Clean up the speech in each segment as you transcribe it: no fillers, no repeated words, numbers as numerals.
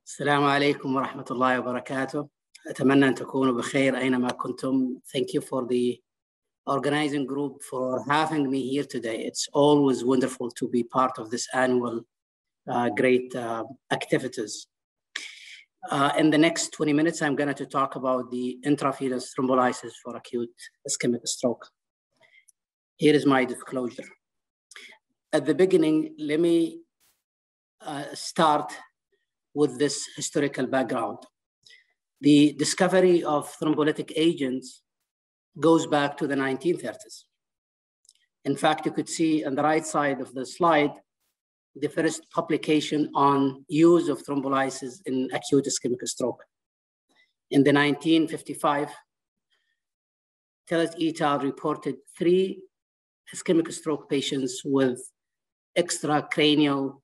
السلام عليكم ورحمة الله وبركاته. أتمنى أن تكونوا بخير أينما كنتم. Thank you for the organizing group for having me here today. It's always wonderful to be part of this annual great activities. In the next 20 minutes, I'm going to talk about the intravenous thrombolysis for acute ischemic stroke. Here is my disclosure. At the beginning, let me start with this historical background. The discovery of thrombolytic agents goes back to the 1930s. In fact, you could see on the right side of the slide, the first publication on use of thrombolysis in acute ischemic stroke. In the 1955, Tellez et al. Reported 3 ischemic stroke patients with extracranial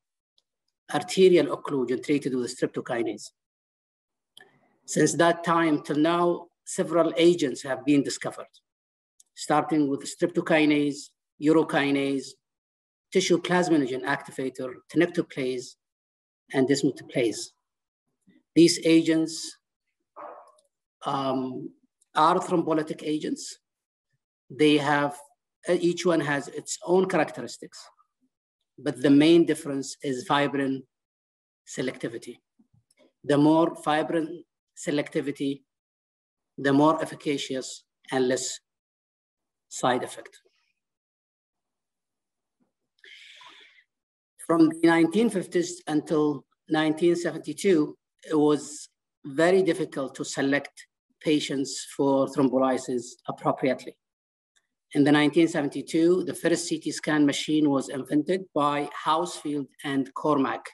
arterial occlusion treated with streptokinase. Since that time till now, several agents have been discovered, starting with streptokinase, urokinase, tissue plasminogen activator, tenecteplase, and dismutase. These agents are thrombolytic agents. They have, each one has its own characteristics, but the main difference is fibrin selectivity. The more fibrin selectivity, the more efficacious and less side effect. From the 1950s until 1972, it was very difficult to select patients for thrombolysis appropriately. In the 1972, the first CT scan machine was invented by Housefield and Cormack.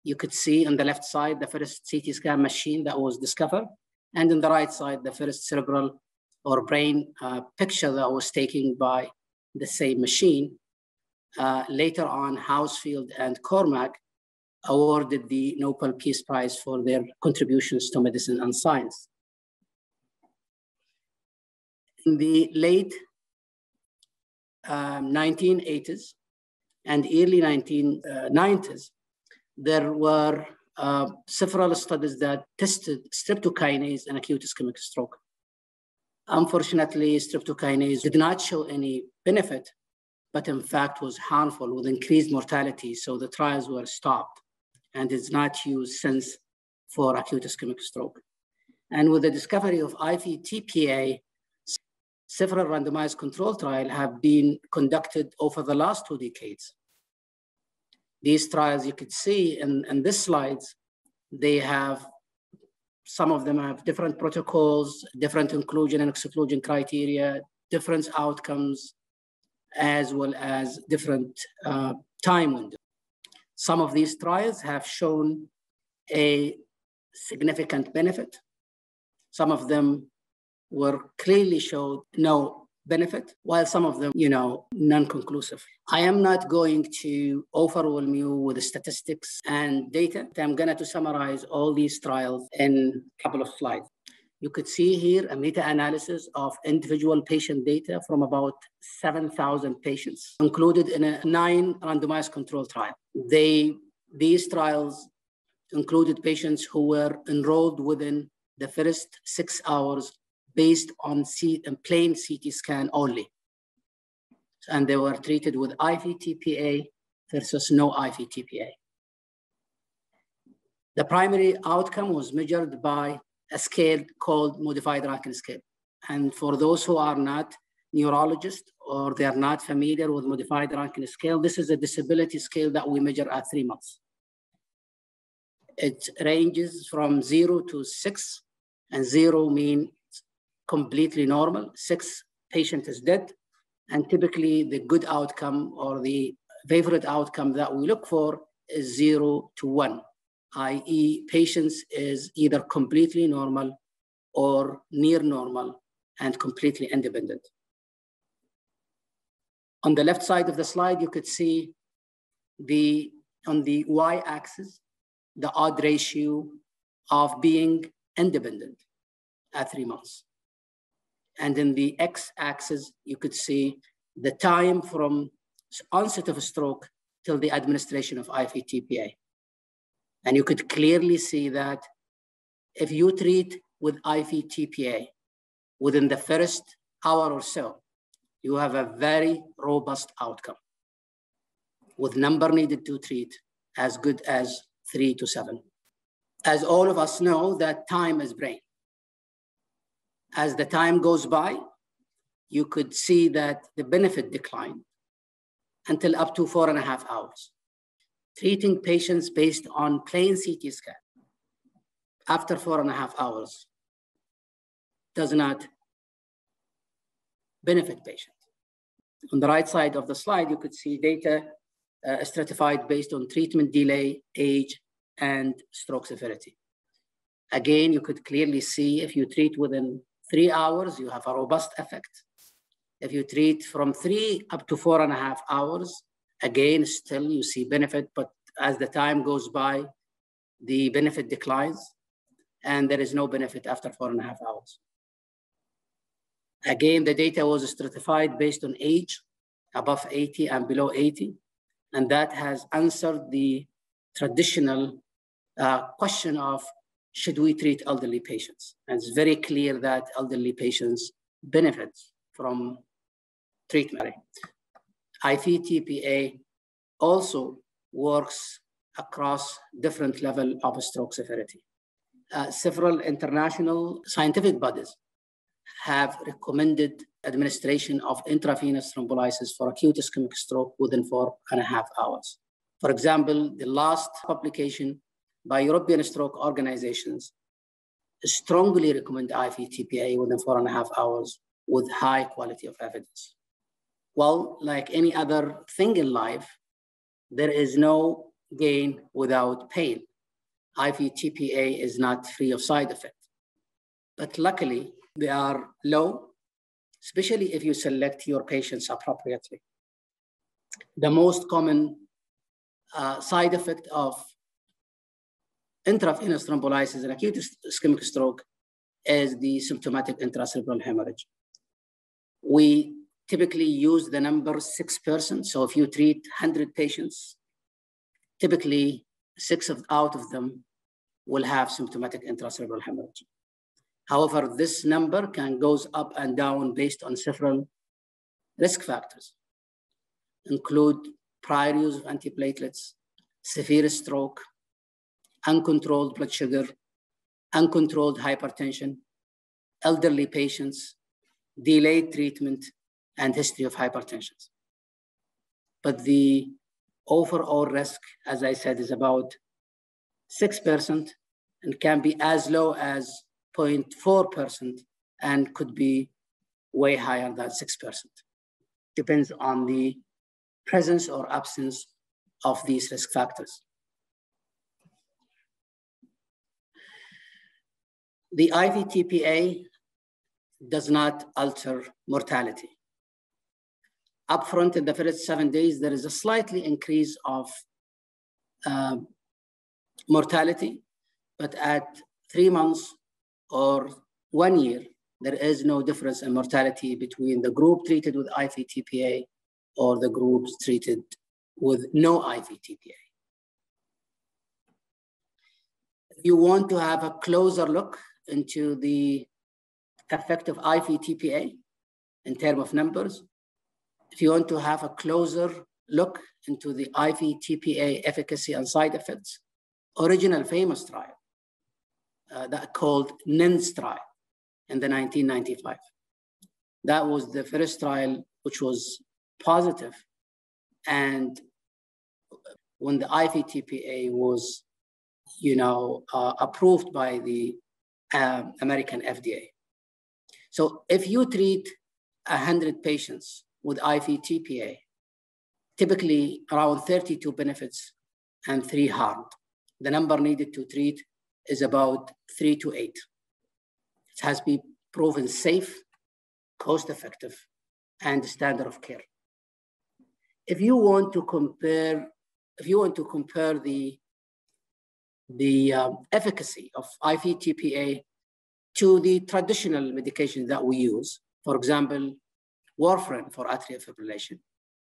You could see on the left side, the first CT scan machine that was discovered, and on the right side, the first cerebral or brain picture that was taken by the same machine. Later on, Housefield and Cormack awarded the Nobel Peace Prize for their contributions to medicine and science. In the late 1980s and early 1990s, there were several studies that tested streptokinase in acute ischemic stroke. Unfortunately, streptokinase did not show any benefit, but in fact was harmful with increased mortality. So the trials were stopped and is not used since for acute ischemic stroke. And with the discovery of IV-TPA, several randomized control trials have been conducted over the last 2 decades. These trials, you could see in this slides, they have, some of them have different protocols, different inclusion and exclusion criteria, different outcomes, as well as different time window. Some of these trials have shown a significant benefit. Some of them were clearly showed no benefit, while some of them, non-conclusive. I am not going to overwhelm you with the statistics and data. I'm going to summarize all these trials in a couple of slides. You could see here a meta-analysis of individual patient data from about 7,000 patients included in a 9 randomized control trial. These trials included patients who were enrolled within the first 6 hours based on plain CT scan only. And they were treated with IV-TPA versus no IV-TPA. The primary outcome was measured by a scale called modified Rankin scale. And for those who are not neurologists or they are not familiar with modified Rankin scale, this is a disability scale that we measure at 3 months. It ranges from 0 to 6, and 0 means completely normal. 6, patient is dead. And typically the good outcome or the favorite outcome that we look for is 0 to 1. i.e. patients is either completely normal or near normal and completely independent. On the left side of the slide, you could see on the y-axis, the odd ratio of being independent at 3 months. And in the x-axis, you could see the time from onset of a stroke till the administration of IV-TPA. And you could clearly see that if you treat with IV TPA within the first hour or so, you have a very robust outcome with number needed to treat as good as 3 to 7. As all of us know, that time is brain. As the time goes by, you could see that the benefit declined until up to 4.5 hours. Treating patients based on plain CT scan after 4.5 hours does not benefit patients. On the right side of the slide, you could see data stratified based on treatment delay, age, and stroke severity. Again, you could clearly see if you treat within 3 hours, you have a robust effect. If you treat from 3 up to 4.5 hours, again, still you see benefit, but as the time goes by, the benefit declines, and there is no benefit after 4.5 hours. Again, the data was stratified based on age, above 80 and below 80, and that has answered the traditional question of should we treat elderly patients? And it's very clear that elderly patients benefit from treatment. IV TPA also works across different levels of stroke severity. Several international scientific bodies have recommended administration of intravenous thrombolysis for acute ischemic stroke within 4.5 hours. For example, the last publication by European stroke organizations strongly recommend IV TPA within 4.5 hours with high quality of evidence. Well, like any other thing in life, there is no gain without pain. IV TPA is not free of side effects, but luckily they are low, especially if you select your patients appropriately. The most common side effect of intravenous thrombolysis in acute ischemic stroke is the symptomatic intracerebral hemorrhage. We typically use the number 6%. So if you treat 100 patients, typically 6 out of them will have symptomatic intracerebral hemorrhage. However, this number can go up and down based on several risk factors, include prior use of antiplatelets, severe stroke, uncontrolled blood sugar, uncontrolled hypertension, elderly patients, delayed treatment, and history of hypertension. But the overall risk, as I said, is about 6% and can be as low as 0.4% and could be way higher than 6%. Depends on the presence or absence of these risk factors. The IV TPA does not alter mortality. Upfront in the first 7 days, there is a slightly increase of mortality, but at 3 months or 1 year, there is no difference in mortality between the group treated with IV TPA or the groups treated with no IV TPA. If you want to have a closer look into the effect of IV TPA in terms of numbers, if you want to have a closer look into the IV TPA efficacy and side effects, original famous trial that called NINS trial in the 1995. That was the first trial which was positive. And when the IV TPA was, approved by the American FDA. So if you treat 100 patients with IV TPA, typically around 32 benefits and 3 harmed. The number needed to treat is about 3 to 8. It has been proven safe, cost-effective, and standard of care. If you want to compare the efficacy of IV TPA to the traditional medications that we use, for example, warfarin for atrial fibrillation,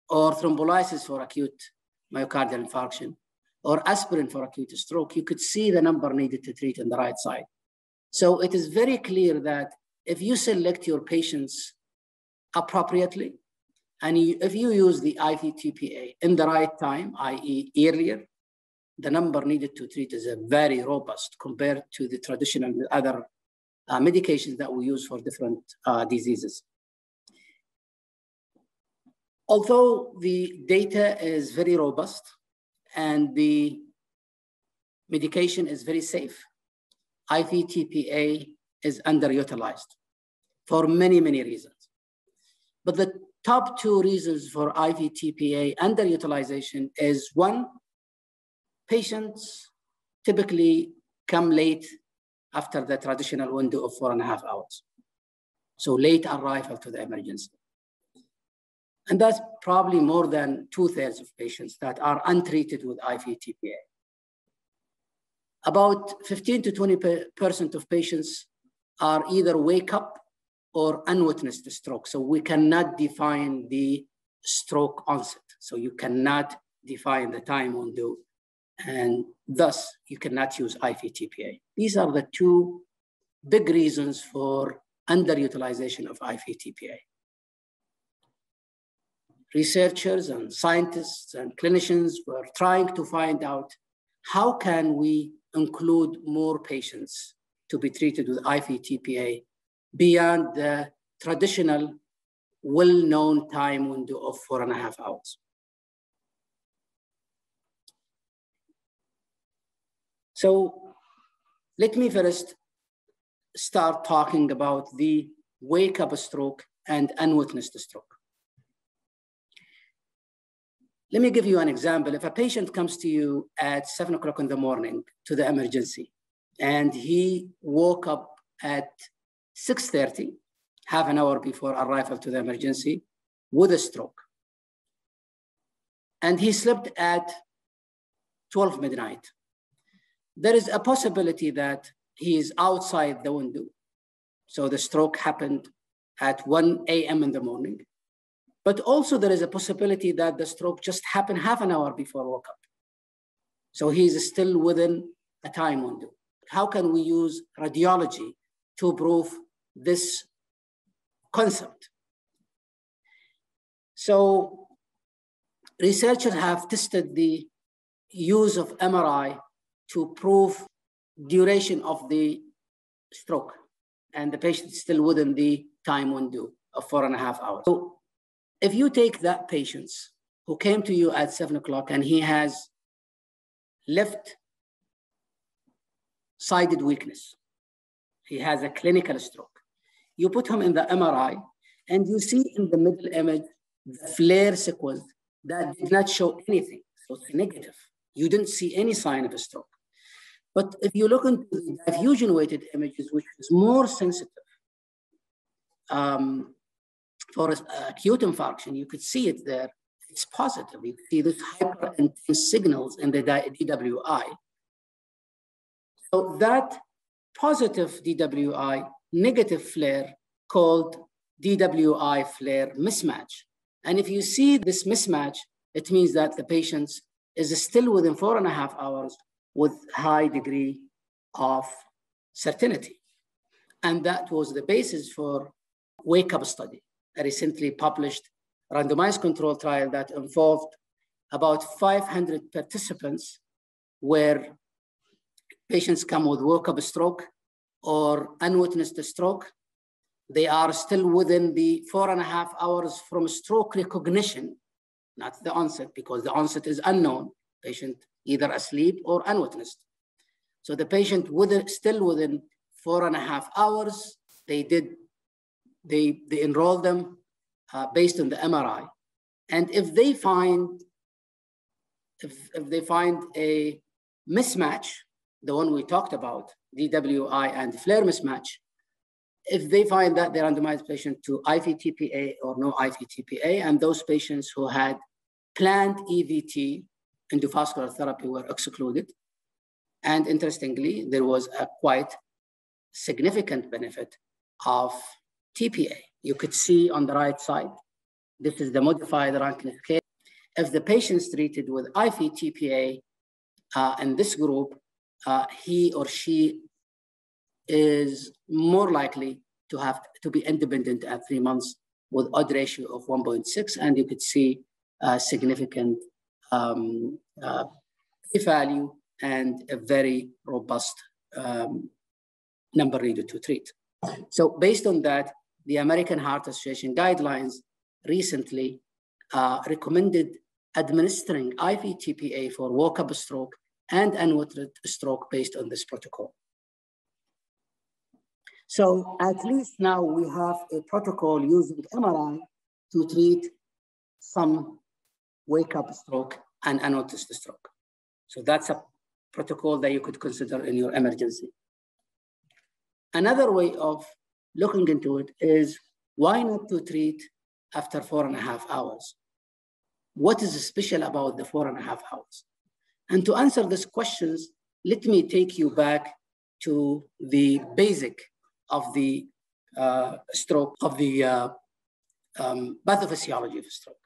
or thrombolysis for acute myocardial infarction, or aspirin for acute stroke, you could see the number needed to treat on the right side. So it is very clear that if you select your patients appropriately, and if you use the IV-TPA in the right time, i.e. earlier, the number needed to treat is very robust compared to the traditional other medications that we use for different diseases. Although the data is very robust and the medication is very safe, IV-TPA is underutilized for many, many reasons. But the top two reasons for IV-TPA underutilization is one, patients typically come late after the traditional window of 4.5 hours. So late arrival to the emergency. And that's probably more than 2/3 of patients that are untreated with IV-TPA. About 15 to 20% of patients are either wake up or unwitnessed stroke. So we cannot define the stroke onset. So you cannot define the time window, and thus you cannot use IV-TPA. These are the two big reasons for underutilization of IV-TPA. Researchers and scientists and clinicians were trying to find out how can we include more patients to be treated with IV-TPA beyond the traditional well-known time window of 4.5 hours. So let me first start talking about the wake-up stroke and unwitnessed stroke. Let me give you an example. If a patient comes to you at 7 o'clock in the morning to the emergency, and he woke up at 6:30, half an hour before arrival to the emergency, with a stroke, and he slept at 12 midnight, there is a possibility that he is outside the window. So the stroke happened at 1 a.m. in the morning. But also there is a possibility that the stroke just happened half an hour before wake up. So he's still within a time window. How can we use radiology to prove this concept? So researchers have tested the use of MRI to prove duration of the stroke, and the patient is still within the time window of 4.5 hours. So if you take that patient who came to you at 7 o'clock and he has left-sided weakness, he has a clinical stroke, you put him in the MRI and you see in the middle image the flare sequence that did not show anything, so it's negative. You didn't see any sign of a stroke. But if you look into the diffusion-weighted images, which is more sensitive, for acute infarction, you could see it there. It's positive. You see this hyper-intense signals in the DWI. So that positive DWI, negative flare, called DWI flare mismatch. And if you see this mismatch, it means that the patient is still within 4.5 hours with high degree of certainty. And that was the basis for Wakeup study, a recently published randomized control trial that involved about 500 participants, where patients come with Wakeup stroke or unwitnessed stroke. They are still within the 4.5 hours from stroke recognition, not the onset, because the onset is unknown. Patient either asleep or unwitnessed. So the patient still within 4.5 hours, they enrolled them based on the MRI. And if they find a mismatch, the one we talked about, DWI and flare mismatch, if they find that they randomized patient to IV-TPA or no IV-TPA, and those patients who had planned EVT, endovascular therapy, were excluded. And interestingly, there was a quite significant benefit of TPA. You could see on the right side, this is the modified Rankin scale. If the patients treated with IV-TPA in this group, he or she is more likely to be independent at 3 months with odd ratio of 1.6, and you could see a significant p-value and a very robust number needed to treat. So based on that, the American Heart Association guidelines recently recommended administering IV TPA for Wakeup stroke and unmonitored stroke based on this protocol. So at least now we have a protocol using MRI to treat some wake-up stroke and unnoticed stroke. So that's a protocol that you could consider in your emergency. Another way of looking into it is why not to treat after 4.5 hours? What is special about the 4.5 hours? And to answer these questions, let me take you back to the basic of the stroke, of the pathophysiology of stroke.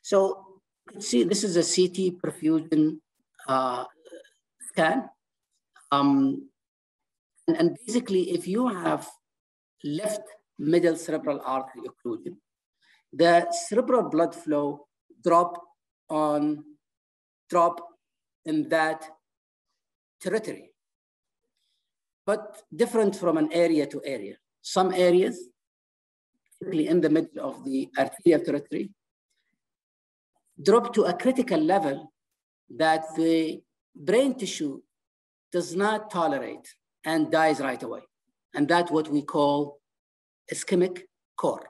So see, this is a CT perfusion scan. And basically, if you have left middle cerebral artery occlusion, the cerebral blood flow drop in that territory, but different from an area to area. Some areas, particularly in the middle of the arterial territory, drop to a critical level that the brain tissue does not tolerate and dies right away. And that's what we call ischemic core.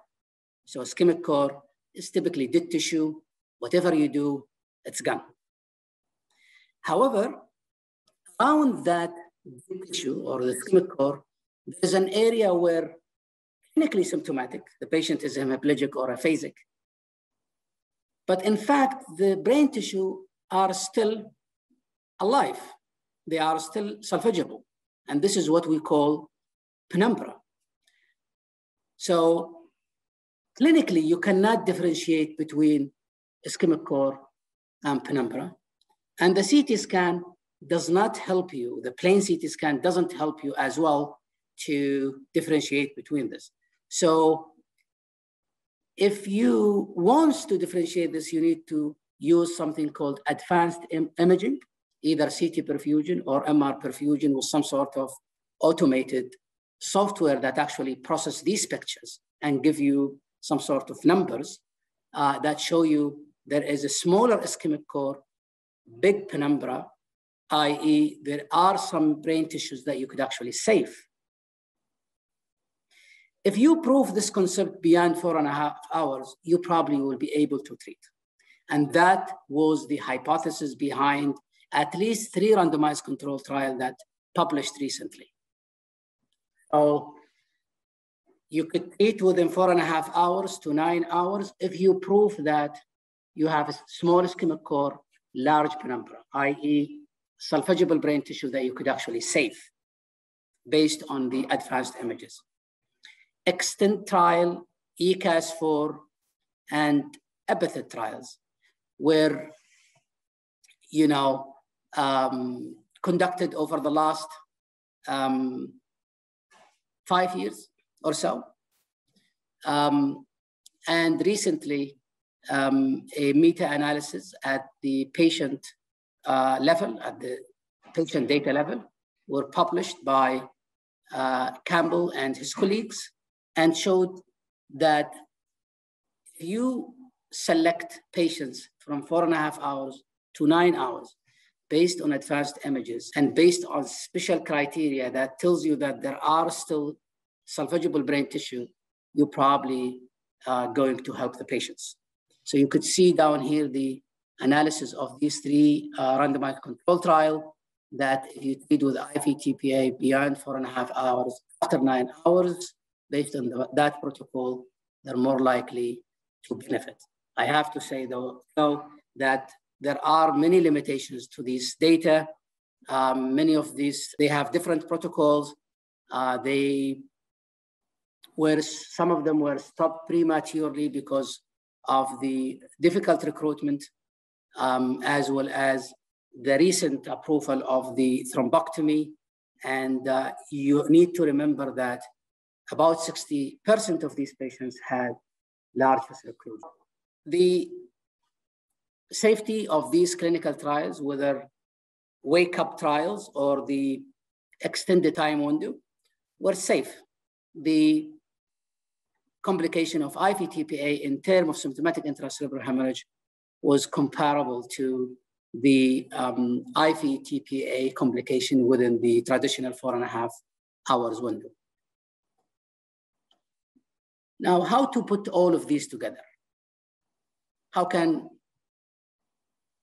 So ischemic core is typically dead tissue. Whatever you do, it's gone. However, around that dead tissue or the ischemic core, there's an area where clinically symptomatic, the patient is hemiplegic or aphasic. But in fact, the brain tissue are still alive. They are still salvageable. And this is what we call penumbra. So clinically, you cannot differentiate between ischemic core and penumbra. And the CT scan does not help you. The plain CT scan doesn't help you as well to differentiate between this. So if you want to differentiate this, you need to use something called advanced imaging, either CT perfusion or MR perfusion with some sort of automated software that actually process these pictures and give you some sort of numbers that show you there is a smaller ischemic core, big penumbra, i.e. there are some brain tissues that you could actually save. If you prove this concept beyond 4.5 hours, you probably will be able to treat. And that was the hypothesis behind at least 3 randomized controlled trials that published recently. So you could treat within 4.5 hours to 9 hours if you prove that you have a small ischemic core, large penumbra, i.e. salvageable brain tissue that you could actually save based on the advanced images. Extent trial, ECAS4, and epithet trials were, conducted over the last 5 years or so. And recently, a meta-analysis at the patient level, at the patient data level, were published by Campbell and his colleagues, and showed that if you select patients from 4.5 hours to 9 hours based on advanced images and based on special criteria that tells you that there are still salvageable brain tissue, you're probably going to help the patients. So you could see down here the analysis of these 3 randomized control trial that if you treat with IV TPA beyond 4.5 hours, after 9 hours, based on that protocol, they're more likely to benefit. I have to say though that there are many limitations to these data. Many of these, they have different protocols. Some of them were stopped prematurely because of the difficult recruitment, as well as the recent approval of the thrombectomy. And you need to remember that about 60% of these patients had large vessel occlusion. The safety of these clinical trials, whether Wakeup trials or the extended time window, were safe. The complication of IV-TPA in terms of symptomatic intracerebral hemorrhage was comparable to the IV-TPA complication within the traditional 4.5 hours window. Now, how to put all of these together? How can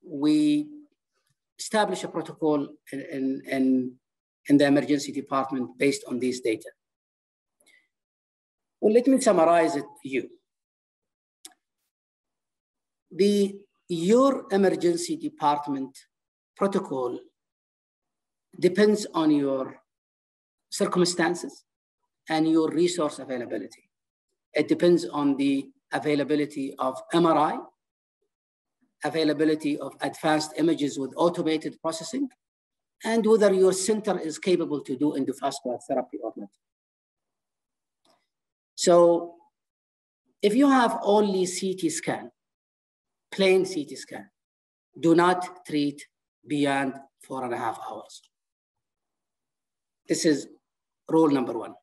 we establish a protocol in the emergency department based on these data? Well, let me summarize it to you. Your emergency department protocol depends on your circumstances and your resource availability. It depends on the availability of MRI, availability of advanced images with automated processing, and whether your center is capable to do endovascular therapy or not. So if you have only CT scan, plain CT scan, do not treat beyond 4.5 hours. This is rule number one.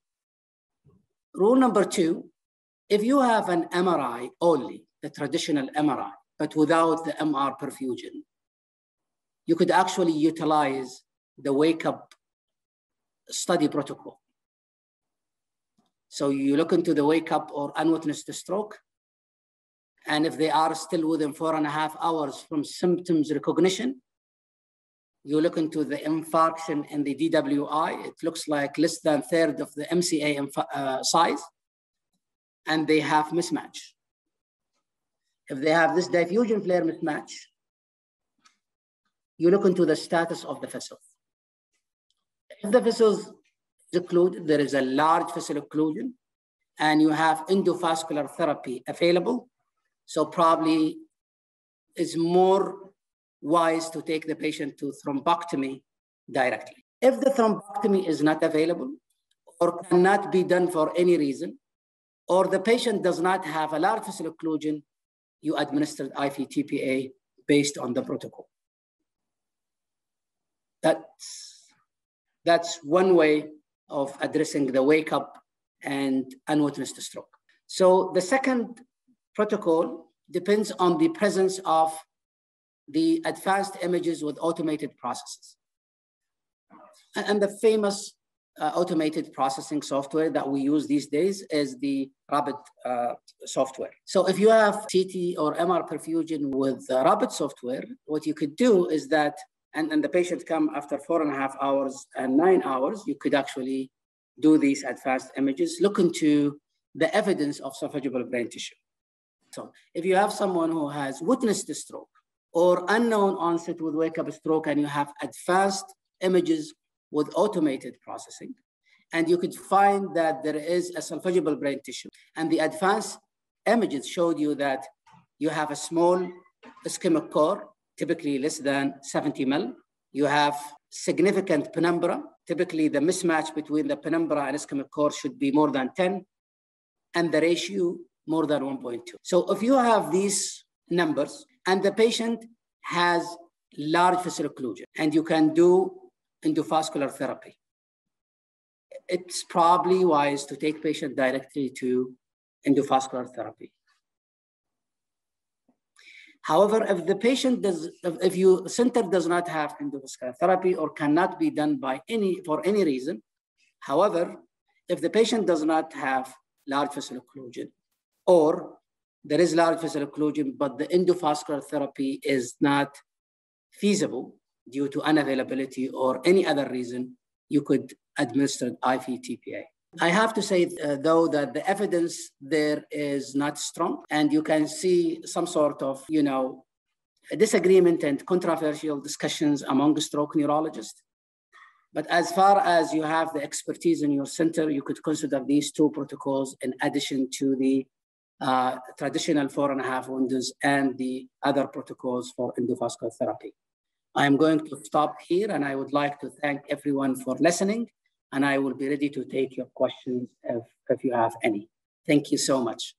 Rule number two, if you have an MRI only, the traditional MRI, but without the MR perfusion, you could actually utilize the Wakeup study protocol. So you look into the Wakeup or unwitnessed stroke, and if they are still within 4.5 hours from symptoms recognition, you look into the infarction in the DWI, it looks like less than 1/3 of the MCA size, and they have mismatch. If they have this diffusion flare mismatch, you look into the status of the vessel. If the vessels is occluded, there is a large vessel occlusion, and you have endovascular therapy available, so probably it's more wise to take the patient to thrombectomy directly. If the thrombectomy is not available or cannot be done for any reason, or the patient does not have a large vessel occlusion, you administered IV-TPA based on the protocol. That's one way of addressing the Wakeup and unwitnessed stroke. So the second protocol depends on the presence of the advanced images with automated processes. And the famous automated processing software that we use these days is the Rapid software. So if you have CT or MR perfusion with Rapid software, what you could do is that, and the patient come after 4.5 hours and 9 hours, you could actually do these advanced images, look into the evidence of esophageal brain tissue. So if you have someone who has witnessed the stroke or unknown onset with Wakeup stroke, and you have advanced images with automated processing, and you could find that there is a esophageal brain tissue, and the advanced images showed you that you have a small ischemic core, typically less than 70 ml. You have significant penumbra. Typically, the mismatch between the penumbra and ischemic core should be more than 10, and the ratio more than 1.2. So if you have these numbers, and the patient has large vessel occlusion, and you can do endovascular therapy, it's probably wise to take patient directly to endovascular therapy. However, if the patient does, if your center does not have endovascular therapy or cannot be done for any reason, however, if the patient does not have large vessel occlusion, or there is large vessel occlusion, but the endovascular therapy is not feasible due to unavailability or any other reason, you could administer IV-TPA. I have to say, though, that the evidence there is not strong, and you can see some sort of, disagreement and controversial discussions among stroke neurologists. But as far as you have the expertise in your center, you could consider these two protocols in addition to the traditional 4.5 windows and the other protocols for endovascular therapy. I'm going to stop here, and I would like to thank everyone for listening, and I will be ready to take your questions if you have any. Thank you so much.